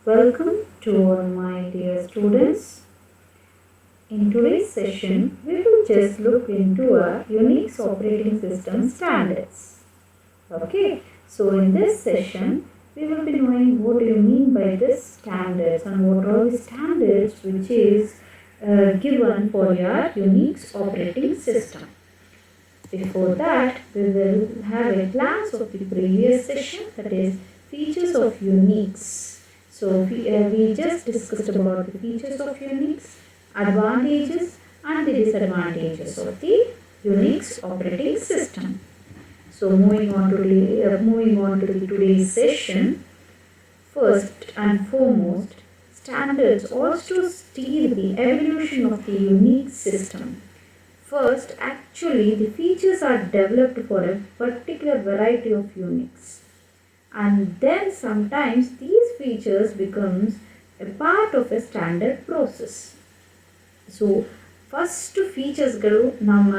Welcome to all my dear students. In today's session, we will just look into our Unix operating system standards. Okay, so in this session, we will be knowing what do you mean by this standards and what are the standards which is given for your Unix operating system. Before that, we will have a glance of the previous session, that is features of Unix. So we just discussed about the features of Unix, advantages and the disadvantages of the Unix operating system. So moving on to the today's session, first and foremost, standards also steer the evolution of the Unix system. First, actually, the features are developed for a particular variety of Unix, and then sometimes these features becomes a part of a standard process. So, first features ನಮ್ಮ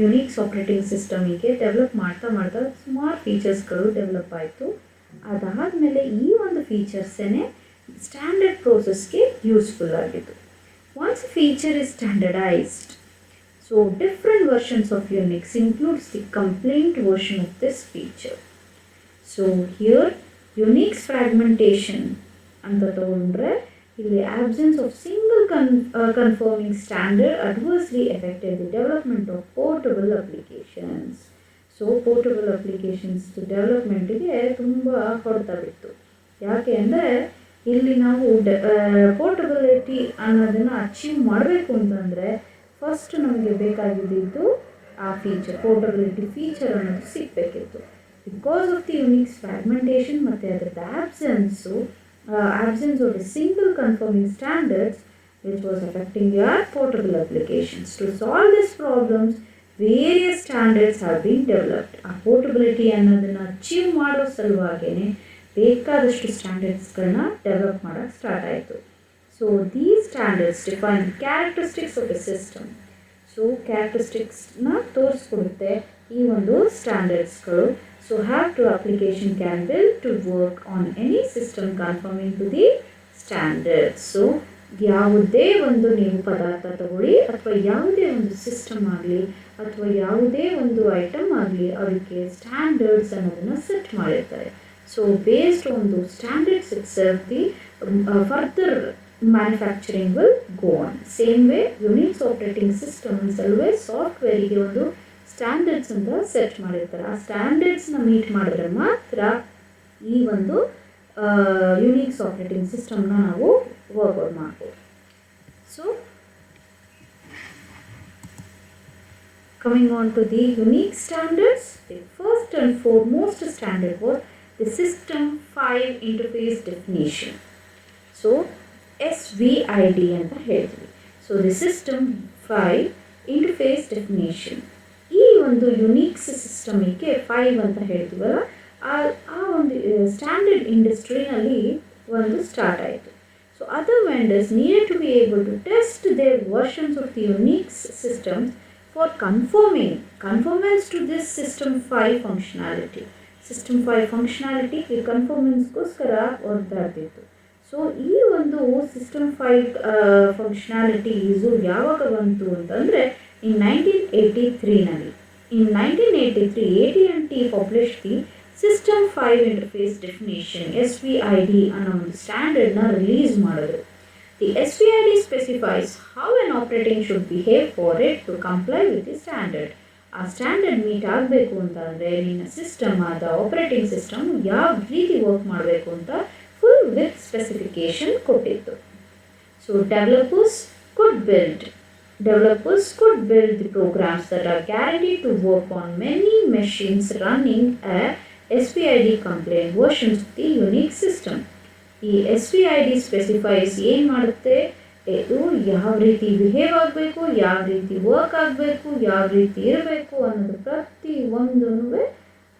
Unix operating ಸಿಸ್ಟಮಿಗೆ develop ಮಾಡ್ತಾ ಸುಮಾರು ಫೀಚರ್ಸ್ಗಳು develop ಆಯಿತು. ಅದಾದಮೇಲೆ ಈ ಒಂದು ಫೀಚರ್ಸೇ standard ಪ್ರೋಸೆಸ್ಗೆ useful ಆಗಿತ್ತು. Once feature is standardised, so different versions of Unix includes the complaint version of this feature. So here Unix fragmentation and the absence of single conforming standard adversely affected the development of portable applications. So portable applications development ಗೆ ತುಂಬ ಹೊಡೆತ ಬಿತ್ತು. ಯಾಕೆ ಅಂದರೆ ಇಲ್ಲಿ ನಾವು portability ಅನ್ನೋದನ್ನು achieve ಮಾಡಬೇಕು ಅಂತಂದರೆ ಫಸ್ಟ್ ನಮಗೆ ಬೇಕಾಗಿದ್ದು ಆ ಫೀಚರ್, ಪೋರ್ಟಬಿಲಿಟಿ ಫೀಚರ್ ಅನ್ನೋದು ಸಿಗಬೇಕಿತ್ತು. Because of the Unix fragmentation ಮತ್ತು ಅದರದ್ದು absence of a single conforming standards which was affecting your portable applications. To solve these problems, various standards have been developed. ಆ ಪೋರ್ಟಬಿಲಿಟಿ ಅನ್ನೋದನ್ನು achieve ಮಾಡೋ ಸಲುವಾಗೇ ಬೇಕಾದಷ್ಟು ಸ್ಟ್ಯಾಂಡರ್ಡ್ಸ್ಗಳನ್ನ develop ಮಾಡೋಕ್ಕೆ start ಆಯಿತು. So these standards define the characteristics of a system. So characteristicsನ ತೋರಿಸ್ಕೊಡುತ್ತೆ ಈ ಒಂದು ಸ್ಟ್ಯಾಂಡರ್ಡ್ಸ್ಗಳು. So have to application can build to work on any system conforming to the standards. So ಯಾವುದೇ ಒಂದು ನೀವು ಪದಾರ್ಥ ತಗೊಳ್ಳಿ ಅಥವಾ ಯಾವುದೇ ಒಂದು ಸಿಸ್ಟಮ್ ಆಗಲಿ ಅಥವಾ ಯಾವುದೇ ಒಂದು ಐಟಮ್ ಆಗಲಿ ಅದಕ್ಕೆ ಸ್ಟ್ಯಾಂಡರ್ಡ್ಸ್ ಅನ್ನೋದನ್ನು ಸೆಟ್ ಮಾಡಿರ್ತಾರೆ. So based on the standards itself the further manufacturing will go on. Same way Unix operating systems always ಸಾಫ್ಟ್ವೇರಿಗೆ ಒಂದು ಸ್ಟ್ಯಾಂಡರ್ಡ್ಸ್ ಅಂತ ಸೆಟ್ ಮಾಡಿರ್ತಾರೆ. ಆ ಸ್ಟ್ಯಾಂಡರ್ಡ್ಸ್ನ ಮೀಟ್ ಮಾಡಿದ್ರೆ ಮಾತ್ರ ಈ ಒಂದು ಯುನಿಕ್ಸ್ ಆಪರೇಟಿಂಗ್ ಸಿಸ್ಟಮ್ನ ನಾವು ವರ್ಕ್ಔಟ್ ಮಾಡ್ಬೋದು. So coming on to the Unix standards, the first and foremost standard was the System 5 Interface Definition. So SVID ಅಂತ ಹೇಳ್ತೀವಿ. So the system 5 interface definition, ಈ ಒಂದು ಯುನಿಕ್ಸ್ ಸಿಸ್ಟಮಿಗೆ 5 ಅಂತ ಹೇಳ್ತೀವಲ್ಲ, ಆ ಒಂದು ಸ್ಟ್ಯಾಂಡರ್ಡ್ ಇಂಡಸ್ಟ್ರಿನಲ್ಲಿ ಒಂದು ಸ್ಟಾರ್ಟ್ ಆಯಿತು. So other vendors needed to be able to test their versions of the Unix systems for conformance to this system 5 functionality. System 5 functionality ಕನ್ಫರ್ಮೆನ್ಸ್ಗೋಸ್ಕರ ಹೊರದಾಡ್ತಿತ್ತು. ಸೊ ಈ ಒಂದು ಸಿಸ್ಟಮ್ 5 ಫಂಕ್ಷನಾಲಿಟೀಸು ಯಾವಾಗ ಬಂತು ಅಂತಂದರೆ ಇನ್ 1983ನಲ್ಲಿ. In 1983 AT&T publish the system 5 interface definition SVID ಅನ್ನೋ ಒಂದು ಸ್ಟ್ಯಾಂಡರ್ಡ್ನ ರಿಲೀಸ್ ಮಾಡಿದ್ರು. The SVID specifies how an operating should behave for it to comply with the standard. ಆ ಸ್ಟ್ಯಾಂಡರ್ಡ್ ಮೀಟ್ ಆಗಬೇಕು ಅಂತಂದರೆ ನಿನ್ನ ಸಿಸ್ಟಮ್ ಆದ ಆಪರೇಟಿಂಗ್ ಸಿಸ್ಟಮ್ ಯಾವ ರೀತಿ ವರ್ಕ್ ಮಾಡಬೇಕು ಅಂತ full with specification ಕೊಟ್ಟಿತ್ತು. So developers could build the programs that are guaranteed to work on many machines running a SVID compliant versions of the Unix system. ಈ SVID specifies ಏನು ಮಾಡುತ್ತೆ, ಇದು ಯಾವ ರೀತಿ ಬಿಹೇವ್ ಆಗಬೇಕು, ಯಾವ ರೀತಿ ವರ್ಕ್ ಆಗಬೇಕು, ಯಾವ ರೀತಿ ಇರಬೇಕು ಅನ್ನೋದು ಪ್ರತಿ ಒಂದೂ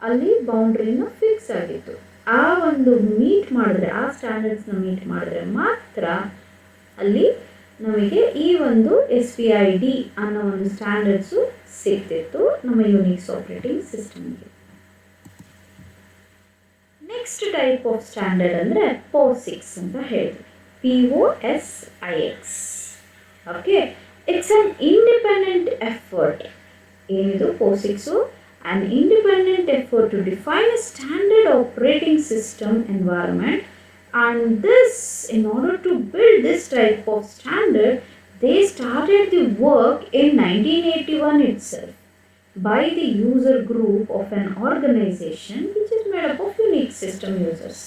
ಅಲ್ಲಿ ಬೌಂಡ್ರಿನ ಫಿಕ್ಸ್ ಆಗಿತ್ತು. ಆ ಒಂದು ಮೀಟ್ ಮಾಡಿದ್ರೆ, ಆ ಸ್ಟ್ಯಾಂಡರ್ಡ್ಸ್ನ ಮೀಟ್ ಮಾಡಿದ್ರೆ ಮಾತ್ರ ಅಲ್ಲಿ ನಮಗೆ ಈ ಒಂದು SVID ಅನ್ನೋ ಒಂದು ಸ್ಟ್ಯಾಂಡರ್ಡ್ಸು ಸಿಗ್ತಿತ್ತು ನಮ್ಮ ಯುನಿಕ್ಸ್ ಆಪರೇಟಿಂಗ್ ಸಿಸ್ಟಮ್ಗೆ. ನೆಕ್ಸ್ಟ್ ಟೈಪ್ ಆಫ್ ಸ್ಟ್ಯಾಂಡರ್ಡ್ ಅಂದರೆ POSIX ಅಂತ ಹೇಳಿದ್ವಿ. POSIX. Okay, it's an independent effort. ಏನಿದು POSIXು? An independent effort to define a standard operating system environment, and this, in order to build this type of standard, they started the work in 1981 itself by the user group of an organization which is made up of Unix system users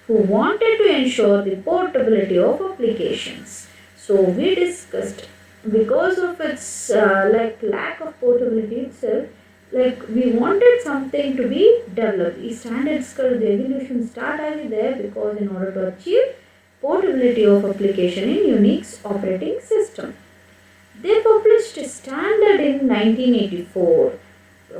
who wanted to ensure the portability of applications. So we discussed, because of its lack of portability itself, we wanted something to be developed. ಈ ಸ್ಟ್ಯಾಂಡರ್ಡ್ಸ್ಗಳದ್ದು evolution start ಆಗಿದೆ because in order to achieve portability of application in Unix operating system. They published a standard in 1984.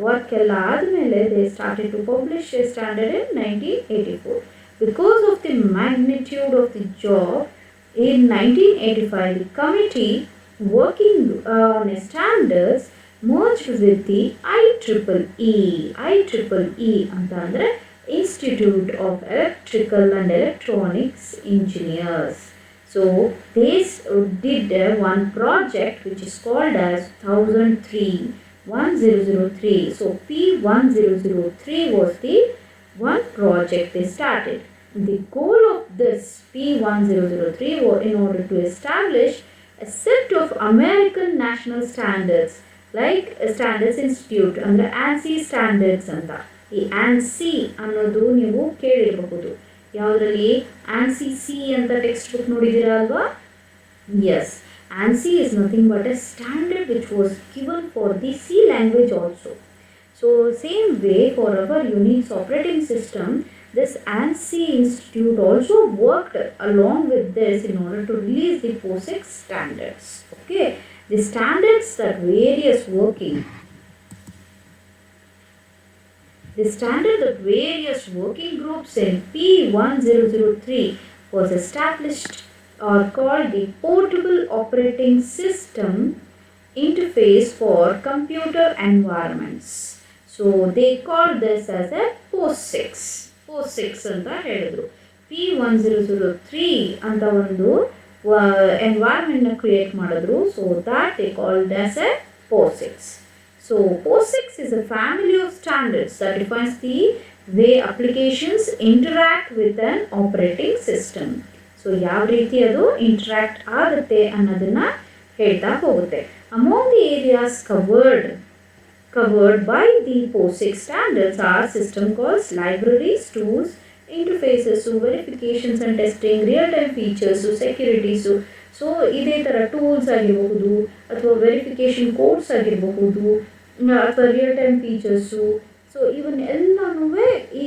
Work ಎಲ್ಲ ಆದಮೇಲೆ they started to publish a standard in 1984. Because of the magnitude of the job, in 1985 the committee working on standards merged with the IEEE. IEEE ಅಂತ ಅಂದರೆ Institute of Electrical and Electronics Engineers. So they did one project which is called as 1003. So P1003 was the one project they started. The goal of this P1003 was in order to establish a set of American national standards like Standards Institute ಅಂದರೆ ANSI standards ಅಂತ. ಈ ANSI ಅನ್ನೋದು ನೀವು ಕೇಳಿರಬಹುದು. ಯಾವುದರಲ್ಲಿ? ANSI C ಅಂತ text book ನೋಡಿದ್ದೀರಾ ಅಲ್ವಾ? Yes, ANSI is nothing but a standard which was given for the C language also. So same way for our Unix operating system, this ANSI Institute also worked along with this in order to release the POSIX standards. Okay, the standards that various working groups in P1003 was established or called the Portable Operating System Interface for Computer Environments. So they called this as a POSIX. POSIX ಅಂತ ಹೇಳಿದ್ರು. P1003 ಅಂತ ಒಂದು environment create ಮಾಡಿದ್ರು. So that they called as a POSIX. So POSIX is a family of standards that defines the way applications interact with an operating system. So ಯಾವ ರೀತಿ ಅದು interact ಆಗುತ್ತೆ ಅನ್ನೋದನ್ನ ಹೇಳ್ತಾ ಹೋಗುತ್ತೆ. Among the areas covered by the POSIX standards are system calls, libraries, tools, interfaces, verifications and testing, real-time features, securities. So ಇದೇ ಥರ tools ಆಗಿರಬಹುದು ಅಥವಾ ವೆರಿಫಿಕೇಷನ್ ಕೋಡ್ಸ್ ಆಗಿರಬಹುದು ಅಥವಾ ರಿಯಲ್ ಟೈಮ್ ಫೀಚರ್ಸು. ಸೊ ಇವನ್ ಎಲ್ಲನೂ ಈ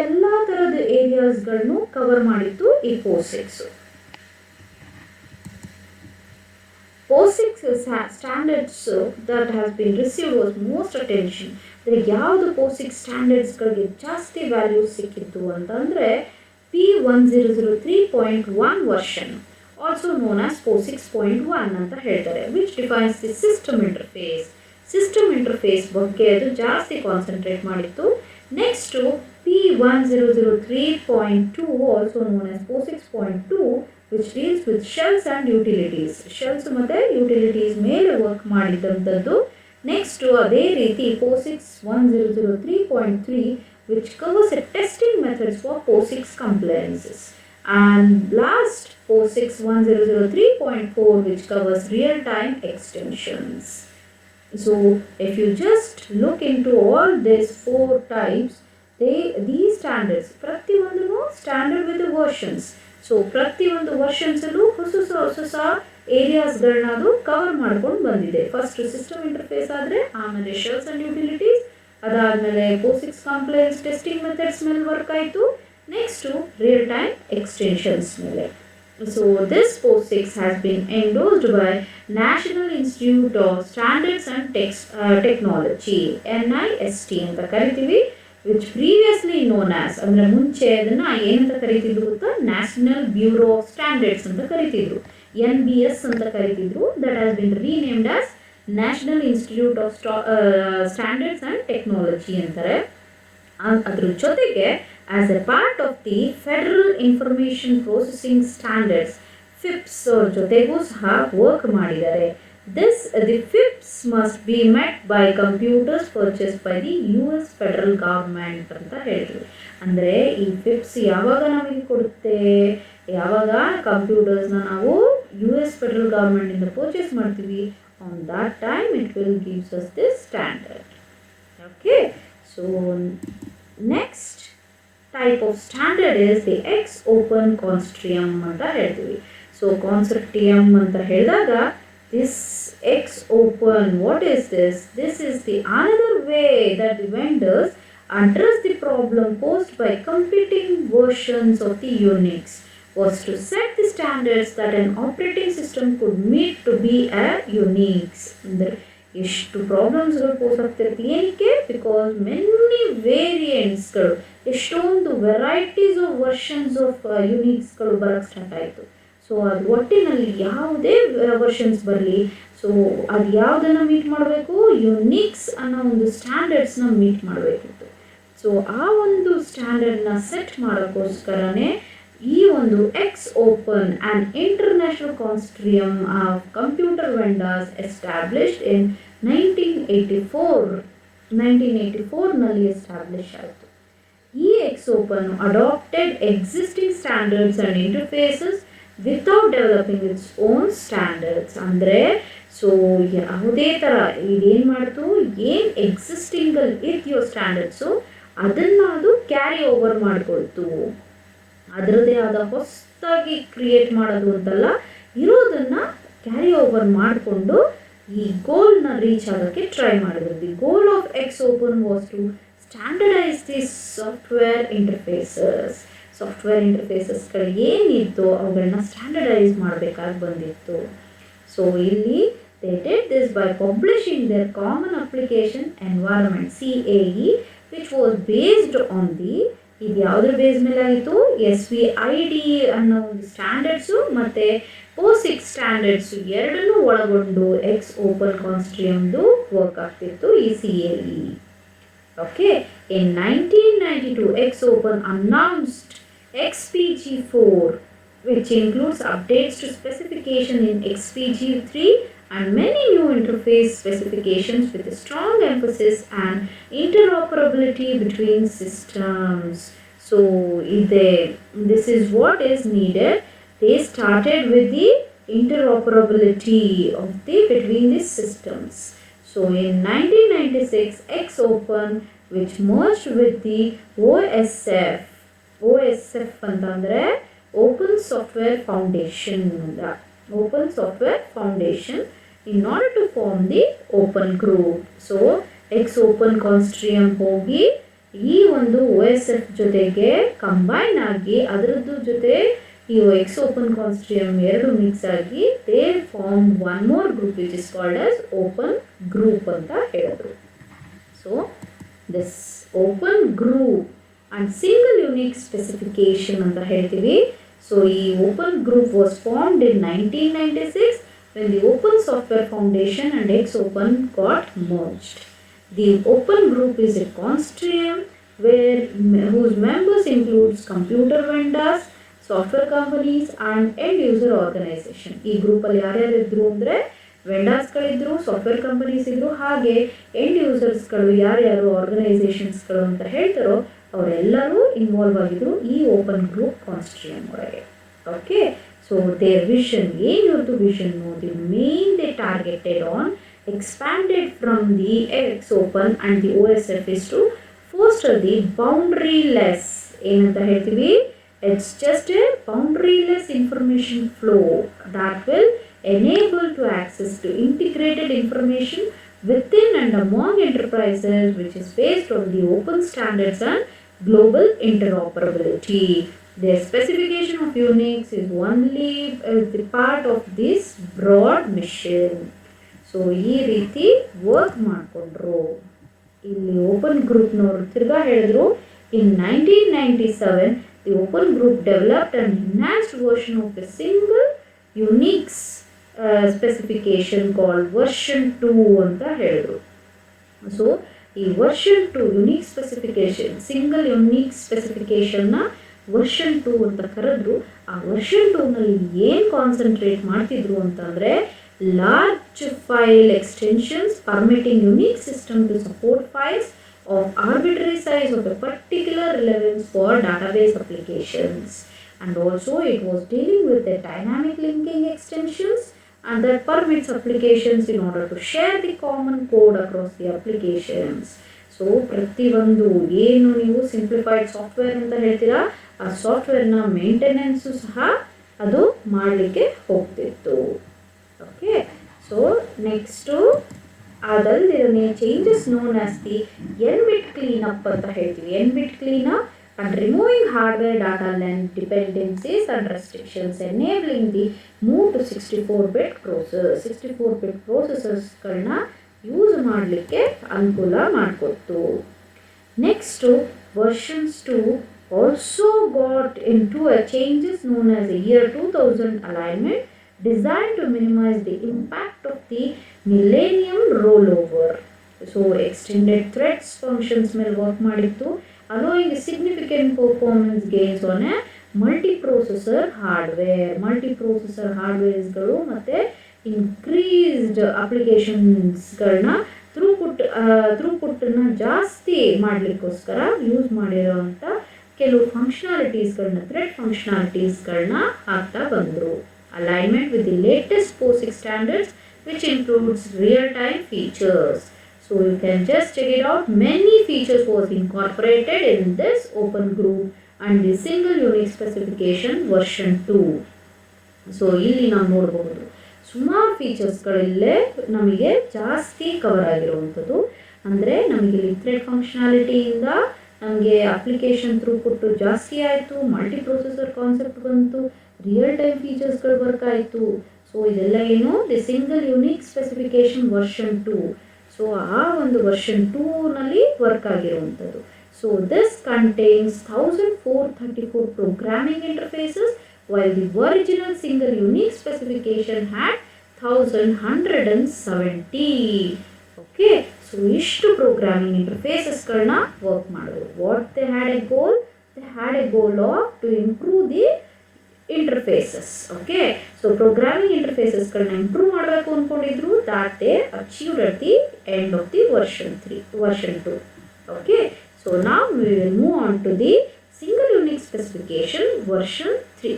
ಎಲ್ಲ ಥರದ ಏರಿಯಾಸ್ಗಳನ್ನು ಕವರ್ ಮಾಡಿತ್ತು ಈ POSIX. POSIX standards that has been received was most attention. ಅಂದರೆ ಯಾವುದು POSIX ಸ್ಟ್ಯಾಂಡರ್ಡ್ಸ್ಗಳಿಗೆ ಜಾಸ್ತಿ ವ್ಯಾಲ್ಯೂಸ್ ಸಿಕ್ಕಿತ್ತು ಅಂತಂದರೆ P1003.1 version, also known as POSIX.1 ಅಂತ ಹೇಳ್ತಾರೆ, which defines the system interface. System interface ಬಗ್ಗೆ ಅದು ಜಾಸ್ತಿ ಕಾನ್ಸಂಟ್ರೇಟ್ ಮಾಡಿತ್ತು. Next P1003.2 also known as POSIX.2 which deals with shells and utilities. Shells ಮತ್ತು ಯುಟಿಲಿಟೀಸ್ ಮೇಲೆ ವರ್ಕ್ ಮಾಡಿದ್ದಂಥದ್ದು. ನೆಕ್ಸ್ಟು ಅದೇ ರೀತಿ POSIX 1003.3 which covers a testing methods for POSIX compliances. And last POSIX 1003.4 which covers real-time extensions. So if you just look into all these four types, these standards ಪ್ರತಿಯೊಂದೂ standard with versions. So ಪ್ರತಿಯೊಂದು ವರ್ಷನ್ಸಲ್ಲೂ ಹೊಸ ಏರಿಯಾಸ್ಗಳನ್ನ ಅದು cover ಮಾಡ್ಕೊಂಡು ಬಂದಿದೆ. First system interface ಆದರೆ, ಆಮೇಲೆ shells and utilities, ಅದಾದಮೇಲೆ POSIX compliance testing methods ಮೇಲೆ ವರ್ಕ್ ಆಯಿತು. ನೆಕ್ಸ್ಟು ರಿಯಲ್ ಟೈಮ್ ಎಕ್ಸ್ಟೆನ್ಷನ್ಸ್ ಮೇಲೆ. So this POSIX has been endorsed by National Institute of Standards and Technology, NIST ಅಂತ ಕರಿತೀವಿ, which previously known as, ಅಂದರೆ ಮುಂಚೆ ಅದನ್ನು ಏನಂತ ಕರಿತಿದ್ರು ಗೊತ್ತಾ? ನ್ಯಾಷನಲ್ ಬ್ಯೂರೋ ಆಫ್ ಸ್ಟ್ಯಾಂಡರ್ಡ್ಸ್ ಅಂತ ಕರಿತಿದ್ರು, NBS ಅಂತ ಕರಿತಿದ್ರು. That has been renamed as national institute of standards and technology ಅಂತಾರೆ. ಅದ್ರ ಜೊತೆಗೆ as a part of the Federal Information Processing Standards FIPS ಜೊತೆಗೂ ಸಹ ವರ್ಕ್ ಮಾಡಿದ್ದಾರೆ. The FIPS must be met by computers purchased by the US federal government ಅಂತ ಹೇಳಿದ್ರು. ಅಂದರೆ ಈ FIPS ಯಾವಾಗ ನಮಗೆ ಕೊಡುತ್ತೆ, ಯಾವಾಗ ಕಂಪ್ಯೂಟರ್ಸ್ನ ನಾವು US ಫೆಡರಲ್ ಗವರ್ಮೆಂಟಿಂದ ಪರ್ಚೇಸ್ ಮಾಡ್ತೀವಿ, on that time it will gives us this standard. Okay, so next type of standard is the X open consortium ಅಂತ ಹೇಳ್ತೀವಿ. ಸೊ ಕಾನ್ಸರ್ಟಿಯಮ್ ಅಂತ ಹೇಳಿದಾಗ this X open, what is this? This is the another way that the vendors address the problem posed by competing versions of the Unix was to set the standards that an operating system could meet to be a Unix. ಅಂದರೆ ಎಷ್ಟು ಪ್ರಾಬ್ಲಮ್ಸ್ಗಳು pose ಆಗ್ತಿರುತ್ತೆ ಏನಕ್ಕೆ? Because many ವೇರಿಯಂಟ್ಸ್ಗಳು, ಎಷ್ಟೊಂದು varieties of versions of ಯುನಿಕ್ಸ್ಗಳು ಬರೋಕ್ಕೆ start ಆಯಿತು. So ಅದು ಒಟ್ಟಿನಲ್ಲಿ ಯಾವುದೇ ವರ್ಷನ್ಸ್ ಬರಲಿ, ಸೊ ಅದು ಯಾವುದನ್ನು ಮೀಟ್ ಮಾಡಬೇಕು? ಯುನಿಕ್ಸ್ ಅನ್ನೋ ಒಂದು ಸ್ಟ್ಯಾಂಡರ್ಡ್ಸ್ನ ಮೀಟ್ ಮಾಡಬೇಕಿತ್ತು. ಸೊ ಆ ಒಂದು ಸ್ಟ್ಯಾಂಡರ್ಡ್ನ ಸೆಟ್ ಮಾಡೋಕ್ಕೋಸ್ಕರನೇ ಈ ಒಂದು X open and international consortium of computer vendors established in 1984ನಲ್ಲಿ ಎಸ್ಟಾಬ್ಲಿಷ್ ಆಯಿತು. ಈ X open adopted existing standards and interfaces without developing its own standards. ಅಂದರೆ ಸೊ ಯಾವುದೇ ಥರ ಇದೇನು ಮಾಡ್ತು, ಏನು ಎಕ್ಸಿಸ್ಟಿಂಗಲ್ಲಿ ಇದೆಯೋ ಸ್ಟ್ಯಾಂಡರ್ಡ್ಸು ಅದನ್ನು ಅದು ಕ್ಯಾರಿ ಓವರ್ ಮಾಡಿಕೊಳ್ತು. ಅದರದ್ದೇ ಆದ ಹೊಸದಾಗಿ ಕ್ರಿಯೇಟ್ ಮಾಡೋದು ಅಂತಲ್ಲ, ಇರೋದನ್ನು ಕ್ಯಾರಿ ಓವರ್ ಮಾಡಿಕೊಂಡು ಈ ಗೋಲ್ನ ರೀಚ್ ಆಗೋಕ್ಕೆ ಟ್ರೈ ಮಾಡಿದ್ರು. The goal of X open was to standardise the software ಇಂಟರ್ಫೇಸಸ್ಗಳು ಏನಿತ್ತು ಅವುಗಳನ್ನ ಸ್ಟ್ಯಾಂಡರ್ಡೈಸ್ ಮಾಡಬೇಕಾಗಿ ಬಂದಿತ್ತು. ಸೊ ಇಲ್ಲಿ they did this by publishing their common application environment CAE which was based on the, ಇದು ಯಾವುದ್ರ ಬೇಸ್ ಮೇಲೆ ಆಯಿತು? SVID ಅನ್ನೋ ಒಂದು ಸ್ಟ್ಯಾಂಡರ್ಡ್ಸು ಮತ್ತು POSIX ಸ್ಟ್ಯಾಂಡರ್ಡ್ಸು ಎರಡನ್ನೂ ಒಳಗೊಂಡು ಎಕ್ಸ್ ಓಪನ್ ಕಾನ್ಸರ್ಟಿಯಮ್ದು ವರ್ಕ್ ಆಗ್ತಿತ್ತು ಈ CAE. Okay, in 1992 X open announced XPG4, which includes updates to specification in XPG3 and many new interface specifications with a strong emphasis on interoperability between systems. So this is what is needed. They started with the interoperability of between the systems. So in 1996 X Open, which merged with the OSF ಅಂತಂದರೆ open software foundation in order to form the open group. So X open consortium ಹೋಗಿ ಈ ಒಂದು OSF ಜೊತೆಗೆ combine ಆಗಿ ಅದರದ್ದು ಜೊತೆ ಈ X open ಕಾನ್ಸರ್ಟಿಯಮ್ ಎರಡು ಮಿಕ್ಸ್ ಆಗಿ they form one more group which is called as open group ಅಂತ ಹೇಳಿದ್ರು. So this open group and single unique specification ಅಂತ ಹೇಳ್ತೀವಿ. ಸೊ ಈ open group was formed in 1996 when the Open Software Foundation and X-Open got merged. The Open Group is a consortium whose members includes computer vendors, software companies and end user organization. ಈ ಗ್ರೂಪಲ್ಲಿ ಯಾರ್ಯಾರು ಇದ್ರು ಅಂದರೆ ವೆಂಡರ್ಸ್ಗಳಿದ್ರು, software companies ಇದ್ರು, ಹಾಗೆ end ಯೂಸರ್ಸ್ಗಳು ಯಾರ್ಯಾರು ಆರ್ಗನೈಸೇಷನ್ಸ್ಗಳು ಅಂತ ಹೇಳ್ತಾರೋ ಅವರೆಲ್ಲರೂ ಇನ್ವಾಲ್ವ್ ಆಗಿದ್ರು ಈ ಓಪನ್ ಗ್ರೂಪ್ ಕಾನ್ಸರ್ಟಿಯಮ್ ಒಳಗೆ. Okay, so their vision, the vision, the main they targeted on expanded from the X Open and the OSF is to foster the boundaryless, ಏನಂತ ಹೇಳ್ತೀವಿ, it's just a boundaryless information flow that will enable to access to integrated information within and among enterprises, which is based on the open standards and global interoperability. Their specification of Unix is only the part of this broad mission. So ಈ ರೀತಿ work ಮಾಡಿಕೊಂಡ್ರು. ಇಲ್ಲಿ open ಗ್ರೂಪ್ನವರು ತಿರ್ಗಾ ಹೇಳಿದ್ರು, in 1997 the open group developed an enhanced version of a single Unix specification called version 2 ಅಂತ ಹೇಳಿದ್ರು. So ಈ version 2 unique specification, single unique ಸ್ಪೆಸಿಫಿಕೇಶನ್ನ ವರ್ಷನ್ 2 ಅಂತ ಕರೆದ್ರು. ಆ ವರ್ಷನ್ 2ನಲ್ಲಿ ಏನು ಕಾನ್ಸಂಟ್ರೇಟ್ ಮಾಡ್ತಿದ್ರು ಅಂತಂದರೆ large file extensions permitting unique system to support files of arbitrary size of a particular relevance for database applications. And also it was dealing with the dynamic linking extensions and that permits applications in order to share the common code across the applications. So ಪ್ರತಿಯೊಂದು ಏನು ನೀವು simplified software ಅಂತ ಹೇಳ್ತೀರಾ ಆ ಸಾಫ್ಟ್ವೇರ್ನ maintenance ಸಹ ಅದು ಮಾಡಲಿಕ್ಕೆ ಹೋಗ್ತಿತ್ತು. ಓಕೆ, ಸೊ ನೆಕ್ಸ್ಟು ಅದಲ್ಲದೆ changes known as the n-bit cleanup ಅಂತ ಹೇಳ್ತೀವಿ. n-bit cleanup and removing hardware data length dependencies and restrictions, enabling the move to 64-bit processors. 64-bit processorsಗಳನ್ನ ಯೂಸ್ ಮಾಡಲಿಕ್ಕೆ ಅನುಕೂಲ ಮಾಡಿಕೊಡ್ತು. Next versions 2 also got into a changes known as the year 2000 alignment designed to minimize the impact of the millennium rollover. So extended threads functions ಮೇಲೆ work ಮಾಡಿತ್ತು, allowing significant performance gains on a multiprocessor hardware. Multiprocessor hardwaresಗಳು ಮತ್ತು increased ಅಪ್ಲಿಕೇಶನ್ಸ್ಗಳನ್ನ ಥ್ರೂಪುಟ್ಟನ್ನು ಜಾಸ್ತಿ ಮಾಡಲಿಕ್ಕೋಸ್ಕರ use ಮಾಡಿರೋವಂಥ ಕೆಲವು ಫಂಕ್ಷನಾಲಿಟೀಸ್ಗಳನ್ನ, thread ಫಂಕ್ಷನಾಲಿಟೀಸ್ಗಳನ್ನ ಹಾಕ್ತಾ ಬಂದರು. Alignment with the latest POSIX standards, which includes real-time features. So you can just check it out. Many features was incorporated in this open group and the single unique specification version 2. So ಇಲ್ಲಿ ನಾವು ನೋಡಬಹುದು ಸುಮಾರು ಫೀಚರ್ಸ್ಗಳಲ್ಲೇ ನಮಗೆ ಜಾಸ್ತಿ cover ಆಗಿರುವಂಥದ್ದು. ಅಂದರೆ ನಮಗೆ ಇಲ್ಲಿ ಥ್ರೆಡ್ ಫಂಕ್ಷನಾಲಿಟಿಯಿಂದ ನಮಗೆ ಅಪ್ಲಿಕೇಶನ್ ಥ್ರೂಪುಟ್ಟು ಜಾಸ್ತಿ ಆಯಿತು, ಮಲ್ಟಿ ಪ್ರೊಸೆಸರ್ ಕಾನ್ಸೆಪ್ಟ್ ಬಂತು, ರಿಯಲ್ ಟೈಮ್ ಫೀಚರ್ಸ್ಗಳು ವರ್ಕ್ ಆಯಿತು. ಸೊ ಇದೆಲ್ಲ ಏನು the single unique specification version 2. So ಆ ಒಂದು ವರ್ಷನ್ 2ನಲ್ಲಿ ವರ್ಕ್ ಆಗಿರುವಂಥದ್ದು. So this contains 1434 programming interfaces while the original single unique specification had 1170. Okay, so ಇಷ್ಟು ಪ್ರೋಗ್ರಾಮಿಂಗ್ ಇಂಟರ್ಫೇಸಸ್ಗಳನ್ನ ವರ್ಕ್ ಮಾಡೋದು. What they had a goal? They had a goal of to improve the interfaces. Okay, so programming ಇಂಟರ್ಫೇಸಸ್ಗಳನ್ನ improve ಮಾಡಬೇಕು ಅಂದ್ಕೊಂಡಿದ್ರು. That they achieved at the end of the version 2. Okay, so ನಾವು we will move on to the single unique specification version 3.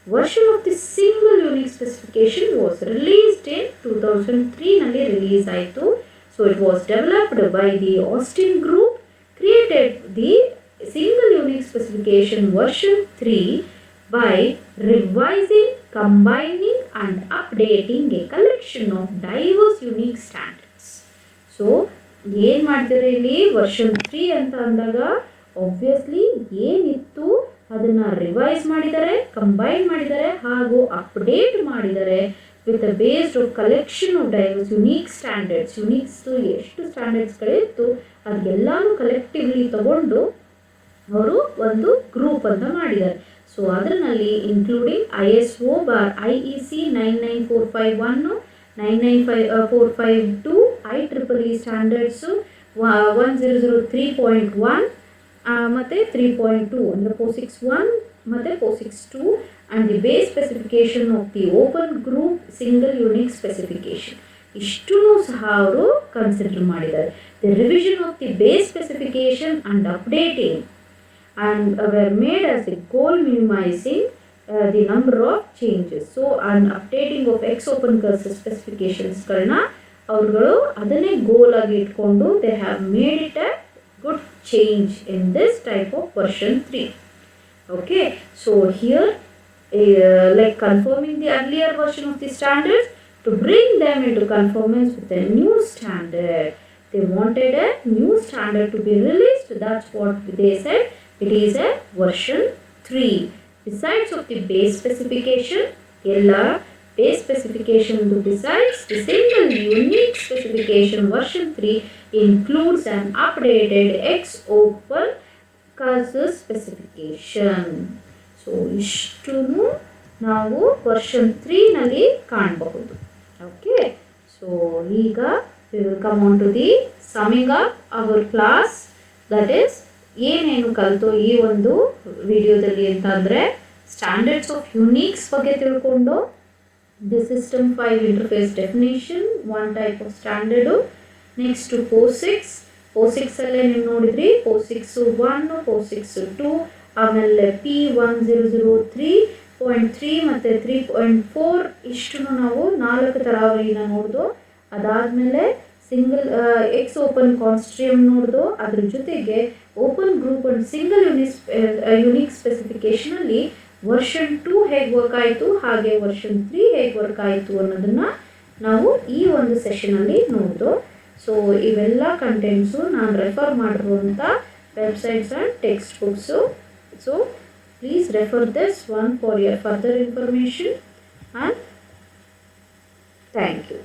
Version of the single unique specification was released in 2003 ನಲ್ಲಿ release ಆಯಿತು. So it was developed by the Austin Group, created the single unique specification version 3 by revising, combining and updating a collection of diverse unique standards. So ಏನು ಮಾಡಿದ್ದಾರೆ ಇಲ್ಲಿ version 3 ಅಂತ ಅಂದಾಗ obviously ಏನಿತ್ತು ಅದನ್ನು revise ಮಾಡಿದ್ದಾರೆ, ಕಂಬೈನ್ ಮಾಡಿದ್ದಾರೆ ಹಾಗೂ ಅಪ್ಡೇಟ್ ಮಾಡಿದ್ದಾರೆ with based of collection of diverse unique standards. Unix ಎಷ್ಟು ಸ್ಟ್ಯಾಂಡರ್ಡ್ಸ್ಗಳಿತ್ತು ಅದೆಲ್ಲನೂ ಕಲೆಕ್ಟಿವ್ಲಿ ತಗೊಂಡು ಅವರು ಒಂದು ಗ್ರೂಪ್ ಅಂತ ಮಾಡಿದ್ದಾರೆ. ಸೊ ಅದರಲ್ಲಿ ಇನ್ಕ್ಲೂಡಿಂಗ್ ISO/IEC 99451, 99452, IEEE ಸ್ಟ್ಯಾಂಡರ್ಡ್ಸು 1003.1 ಮತ್ತು 3.2 ಅಂದರೆ POSIX 1 ಮತ್ತು POSIX 2 and the base specification of the open group single unique specification ಇಷ್ಟೂ ಸಹ ಅವರು ಕನ್ಸಿಡರ್ ಮಾಡಿದ್ದಾರೆ. The revision of the base specification and updating and were made as a goal minimizing the number of changes. So and updating of open cursus ಸ್ಪೆಸಿಫಿಕೇಶನ್ಸ್ಗಳನ್ನ ಅವ್ರುಗಳು ಅದನ್ನೇ ಗೋಲ್ ಆಗಿ ಇಟ್ಕೊಂಡು they have made it a good change in this type of version 3. Okay, so here like confirming the earlier version of the standards to bring them into conformance with the new standard. They wanted a new standard to be released. That's what they said. It is a version 3. Besides of the base specification, ella base specification besides the single unique specification version 3 includes an updated open cursus specification. So ಇಷ್ಟನ್ನು ನಾವು version 3 ನಲ್ಲಿ ಕಾಣಬಹುದು. Okay, so ಈಗ we will come on to the summing up our class, that is ಏನೇನು ಕಲಿತು ಈ ಒಂದು ವಿಡಿಯೋದಲ್ಲಿ ಅಂತಂದರೆ ಸ್ಟ್ಯಾಂಡರ್ಡ್ಸ್ ಆಫ್ ಯುನೀಕ್ಸ್ ಬಗ್ಗೆ ತಿಳ್ಕೊಂಡು the system 5 interface definition one type of standard. Next POSIX ಅಲ್ಲೇ ನೀವು ನೋಡಿದ್ರಿ POSIX 1 POSIX 2 ಆಮೇಲೆ P1003.3 ಮತ್ತು 3.4 ಇಷ್ಟು ನಾವು 4 ತರಾವರಿನ ನೋಡ್ದು. ಅದಾದಮೇಲೆ ಸಿಂಗಲ್ ಎಕ್ಸ್ ಓಪನ್ ಕಾನ್ಸ್ಟ್ರಿಯಮ್ ನೋಡ್ದು. ಅದ್ರ ಜೊತೆಗೆ open group and single unique ಸ್ಪೆಸಿಫಿಕೇಷನಲ್ಲಿ ವರ್ಷನ್ 2 ಹೇಗೆ ವರ್ಕ್ ಆಯಿತು ಹಾಗೆ ವರ್ಷನ್ 3 ಹೇಗೆ ವರ್ಕ್ ಆಯಿತು ಅನ್ನೋದನ್ನು ನಾವು ಈ ಒಂದು ಸೆಷನಲ್ಲಿ ನೋಡ್ದು. ಸೊ ಇವೆಲ್ಲ ಕಂಟೆಂಟ್ಸು ನಾನು ರೆಫರ್ ಮಾಡಿರುವಂಥ websites and text books. So please refer this one for your further information and thank you.